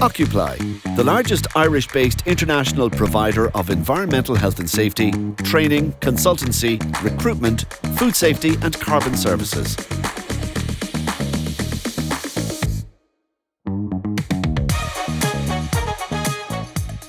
Occupli, the largest Irish-based international provider of environmental health and safety, training, consultancy, recruitment, food safety and carbon services.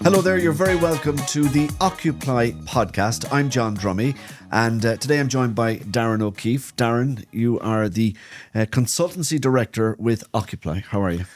Hello there, you're very welcome to the Occupli Podcast. I'm John Drummie, and today I'm joined by Darren O'Keefe. Darren, you are the Consultancy Director with Occupli. How are you?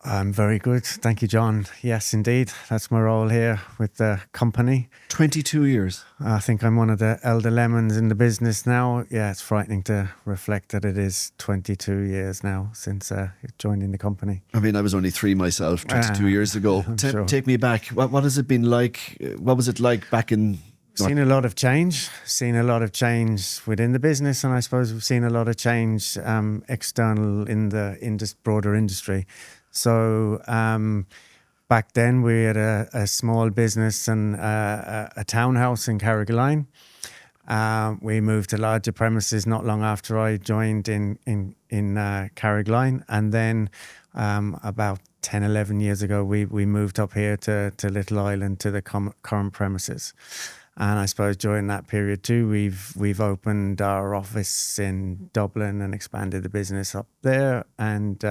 I'm very good. Thank you, John. Yes, indeed. That's my role here with the company. 22 years. I think I'm one of the elder lemons in the business now. Yeah, it's frightening to reflect that it is 22 years now since joining the company. I mean, I was only 3 myself 22 years ago. Sure. Take me back. What has it been like? What was it like back in... Seen a lot of change within the business, and I suppose we've seen a lot of change external in the broader industry. So back then we had a small business and a townhouse in Carrigaline. We moved to larger premises not long after I joined in Carrigaline, and then about 10, 11 years ago we moved up here to Little Island to the current premises. And I suppose during that period too, we've opened our office in Dublin and expanded the business up there, and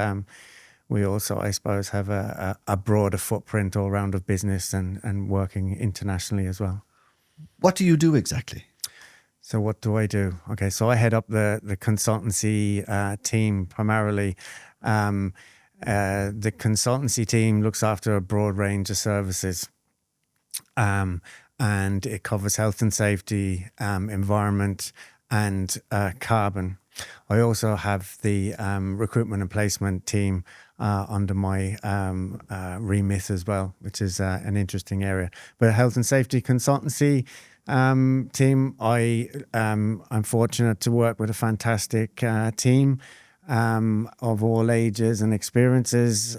we also, I suppose, have a broader footprint all round of business and working internationally as well. What do you do exactly? So what do I do? Okay, so I head up the consultancy team primarily. The consultancy team looks after a broad range of services. And it covers health and safety, environment and carbon. I also have the recruitment and placement team under my remit as well, which is an interesting area. But health and safety consultancy team, I'm fortunate to work with a fantastic team of all ages and experiences.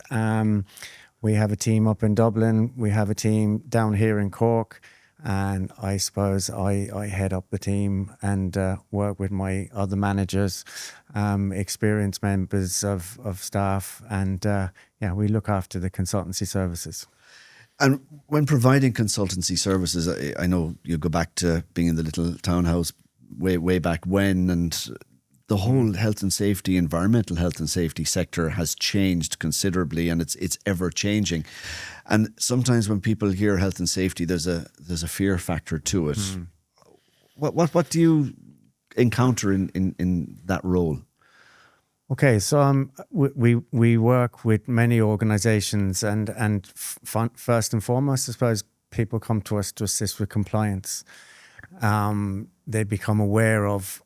We have a team up in Dublin. We have a team down here in Cork. And I suppose I head up the team and work with my other managers, experienced members of staff, and we look after the consultancy services. And when providing consultancy services, I know you go back to being in the little townhouse way back when, and the whole health and safety, environmental health and safety sector has changed considerably, and it's ever changing. And sometimes when people hear health and safety, there's a fear factor to it. Mm. What do you encounter in that role? Okay, so we work with many organisations, and first and foremost, I suppose people come to us to assist with compliance. They become aware of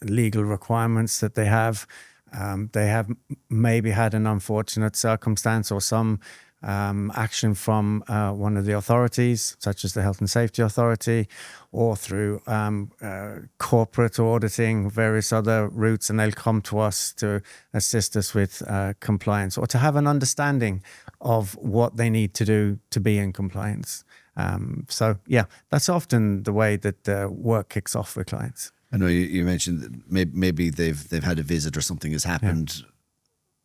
legal requirements that they have. They have maybe had an unfortunate circumstance or some action from one of the authorities, such as the Health and Safety Authority, or through corporate auditing, various other routes, and they'll come to us to assist us with compliance or to have an understanding of what they need to do to be in compliance. So that's often the way that the work kicks off with clients. I know you mentioned that maybe they've had a visit or something has happened. Yeah.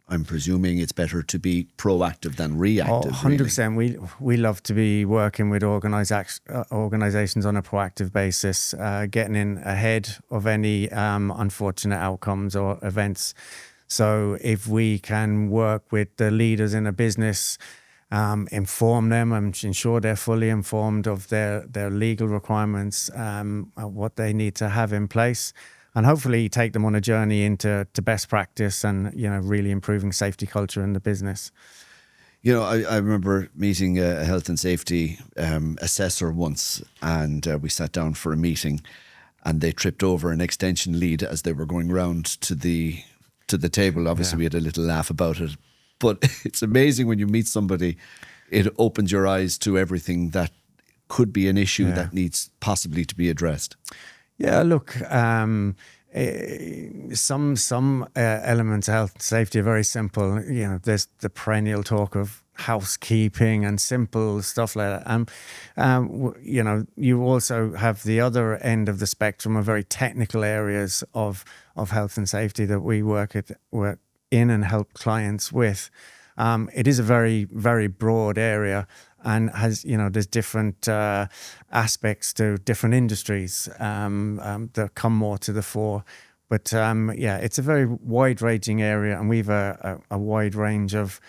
I'm presuming it's better to be proactive than reactive. 100%. Really. We love to be working with organisations on a proactive basis, getting in ahead of any unfortunate outcomes or events. So if we can work with the leaders in a business, inform them and ensure they're fully informed of their legal requirements, what they need to have in place, and hopefully take them on a journey into best practice and really improving safety culture in the business. I remember meeting a health and safety assessor once, and we sat down for a meeting, and they tripped over an extension lead as they were going round to the table. Obviously, we had a little laugh about it. But it's amazing when you meet somebody, it opens your eyes to everything that could be an issue that needs possibly to be addressed. Yeah, look, some elements of health and safety are very simple. There's the perennial talk of housekeeping and simple stuff like that. You also have the other end of the spectrum of very technical areas of health and safety that we work in and help clients with. it is a very, very broad area and has, there's different aspects to different industries that come more to the fore. But it's a very wide-ranging area, and we've a wide range of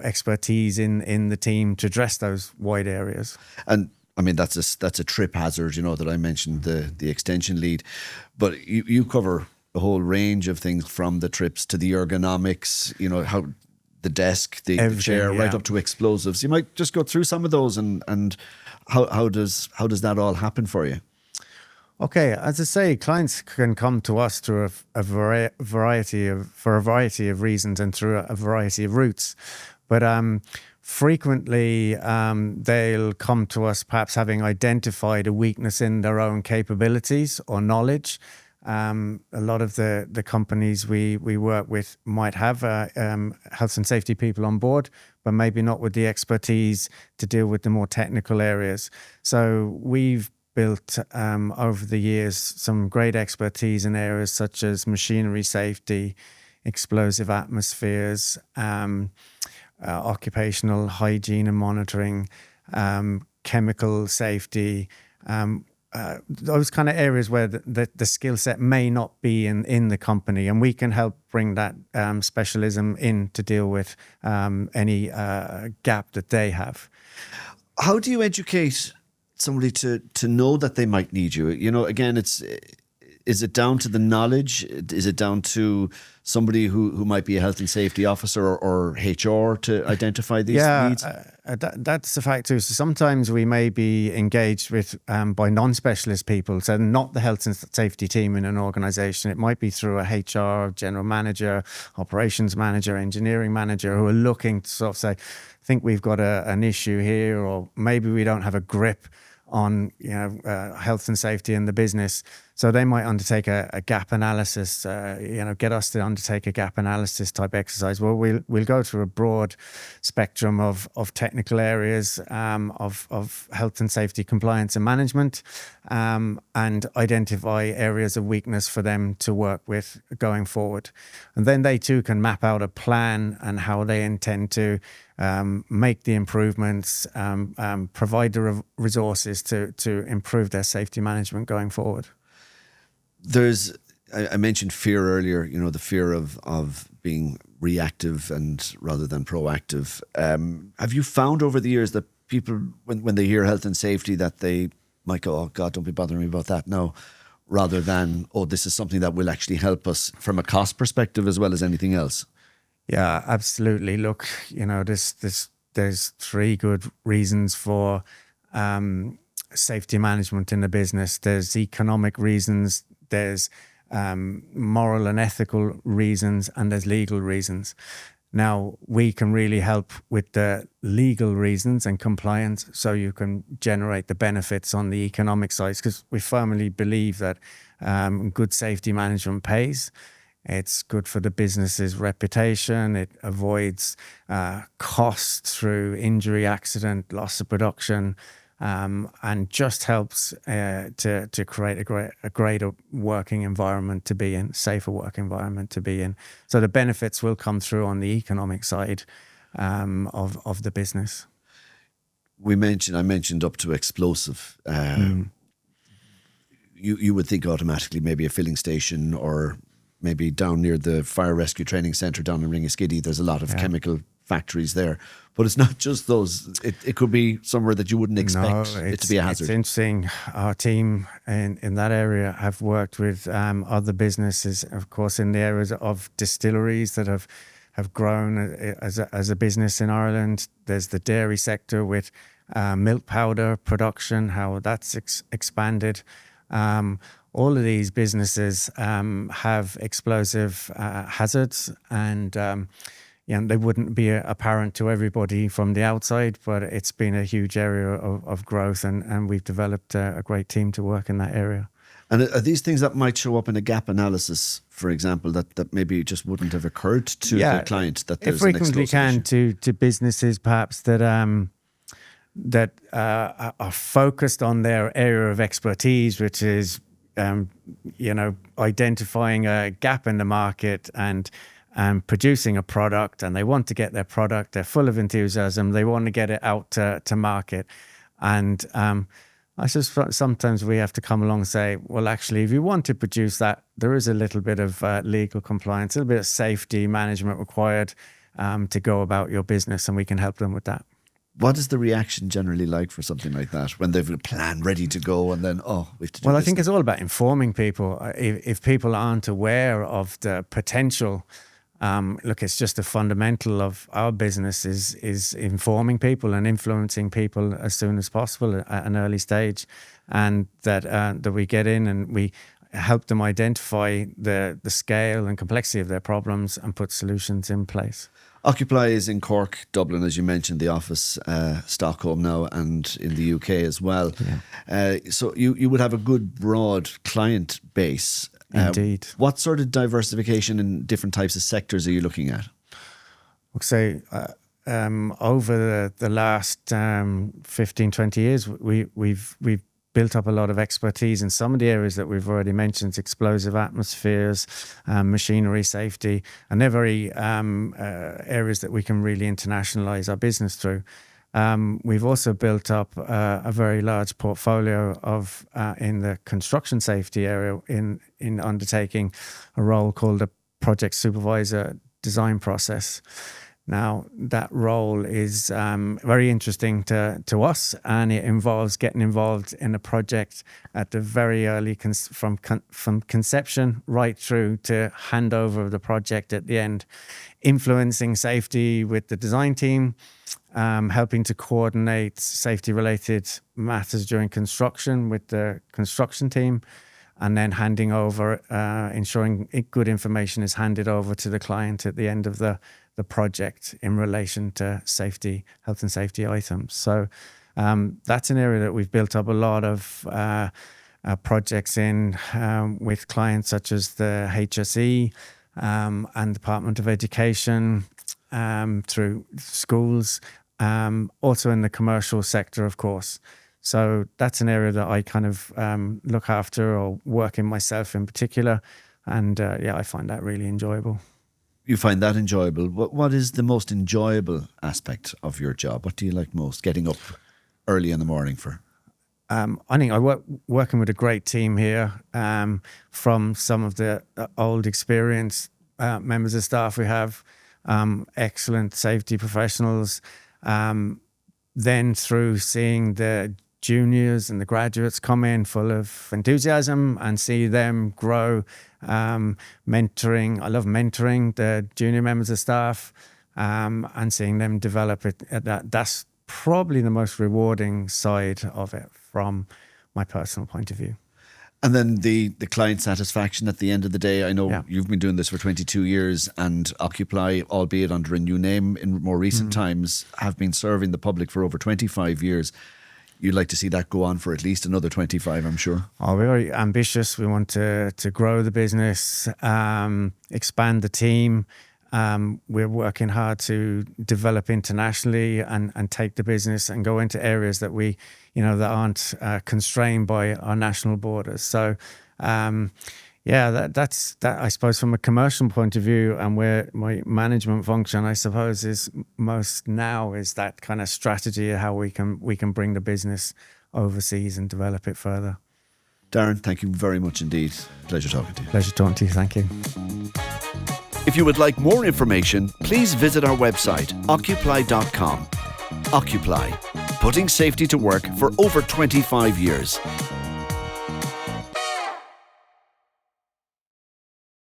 expertise in the team to address those wide areas. And I mean, that's a trip hazard, that I mentioned, the extension lead. But you cover the whole range of things, from the trips to the ergonomics, how the desk, the chair, right up to explosives. You might just go through some of those and how does that all happen for you? Okay, as I say, clients can come to us through a variety of reasons and through a variety of routes. But frequently, they'll come to us perhaps having identified a weakness in their own capabilities or knowledge. A lot of the companies we work with might have health and safety people on board, but maybe not with the expertise to deal with the more technical areas. So we've built over the years some great expertise in areas such as machinery safety, explosive atmospheres, occupational hygiene and monitoring, chemical safety, those kind of areas where the skill set may not be in the company, and we can help bring that specialism in to deal with any gap that they have. How do you educate somebody to know that they might need you? Again, is it down to the knowledge? Is it down to somebody who might be a health and safety officer or HR to identify these needs? That's a fact too. So sometimes we may be engaged with by non-specialist people, so not the health and safety team in an organisation. It might be through a HR, general manager, operations manager, engineering manager, who are looking to sort of say, I think we've got an issue here, or maybe we don't have a grip on health and safety in the business. So they might undertake a gap analysis, get us to undertake a gap analysis type exercise. Well, we'll go through a broad spectrum of technical areas of health and safety compliance and management, and identify areas of weakness for them to work with going forward. And then they too can map out a plan and how they intend to make the improvements, provide the resources to improve their safety management going forward. I mentioned fear earlier, the fear of being reactive and rather than proactive. Have you found over the years that people, when they hear health and safety, that they might go, oh God, don't be bothering me about that now, rather than, oh, this is something that will actually help us from a cost perspective as well as anything else? Yeah, absolutely. Look, there's three good reasons for safety management in the business. There's economic reasons, there's moral and ethical reasons, and there's legal reasons. Now, we can really help with the legal reasons and compliance, so you can generate the benefits on the economic side, because we firmly believe that good safety management pays. It's good for the business's reputation. It avoids costs through injury, accident, loss of production, and just helps to create a greater working environment to be in, safer work environment to be in. So the benefits will come through on the economic side of the business. I mentioned up to explosive. You would think automatically maybe a filling station, or maybe down near the Fire Rescue Training Centre down in Ringaskiddy, there's a lot of chemical factories there. But it's not just those. It could be somewhere that you wouldn't expect it to be a hazard. It's interesting. Our team in that area have worked with other businesses, of course, in the areas of distilleries that have grown as a business in Ireland. There's the dairy sector with milk powder production, how that's expanded. All of these businesses have explosive hazards, and they wouldn't be apparent to everybody from the outside, but it's been a huge area of growth, and we've developed a great team to work in that area. And are these things that might show up in a gap analysis, for example, that maybe just wouldn't have occurred to the client? That there's it frequently can to businesses perhaps that are focused on their area of expertise, which is identifying a gap in the market and and producing a product, and they want to get their product. They're full of enthusiasm. They want to get it out to market. And I just sometimes we have to come along and say, well, actually, if you want to produce that, there is a little bit of legal compliance, a little bit of safety management required to go about your business, and we can help them with that. What is the reaction generally like for something like that when they've a plan ready to go and then, we have to do Well, I this think now? it's all about informing people. If people aren't aware of the potential, look, it's just a fundamental of our business is informing people and influencing people as soon as possible at an early stage, and that we get in and we help them identify the scale and complexity of their problems and put solutions in place. Occupli is in Cork, Dublin, as you mentioned, the office, Stockholm now, and in the UK as well. Yeah. So you would have a good broad client base. Indeed. What sort of diversification in different types of sectors are you looking at? I'd say over the last 15, 20 years, we've built up a lot of expertise in some of the areas that we've already mentioned: explosive atmospheres, machinery safety, and they're very areas that we can really internationalize our business through. We've also built up a very large portfolio of in the construction safety area in undertaking a role called a project supervisor design process. Now, that role is very interesting to us, and it involves getting involved in a project at the very early, from conception right through to handover of the project at the end, influencing safety with the design team, helping to coordinate safety-related matters during construction with the construction team, and then handing over, ensuring good information is handed over to the client at the end of the project in relation to safety, health and safety items. So that's an area that we've built up a lot of projects in with clients such as the HSE and Department of Education, through schools, also in the commercial sector, of course. So that's an area that I kind of look after or work in myself in particular. And I find that really enjoyable. You find that enjoyable. What is the most enjoyable aspect of your job? What do you like most? Getting up early in the morning for? I think working with a great team here, from some of the old experienced members of staff we have, excellent safety professionals, then through seeing the juniors and the graduates come in full of enthusiasm and see them grow, mentoring. I love mentoring the junior members of staff, and seeing them develop it. That's probably the most rewarding side of it from my personal point of view. And then the client satisfaction at the end of the day. I know you've been doing this for 22 years, and Occupli, albeit under a new name in more recent times, have been serving the public for over 25 years. You'd like to see that go on for at least another 25, I'm sure. Oh, we're very ambitious. We want to grow the business, expand the team. We're working hard to develop internationally and take the business and go into areas that that aren't constrained by our national borders. So, that's that. I suppose from a commercial point of view, and where my management function, I suppose, is most now, is that kind of strategy of how we can bring the business overseas and develop it further. Darren, thank you very much indeed. Pleasure talking to you. Pleasure talking to you. Thank you. If you would like more information, please visit our website, occupli.com. Occupli, putting safety to work for over 25 years.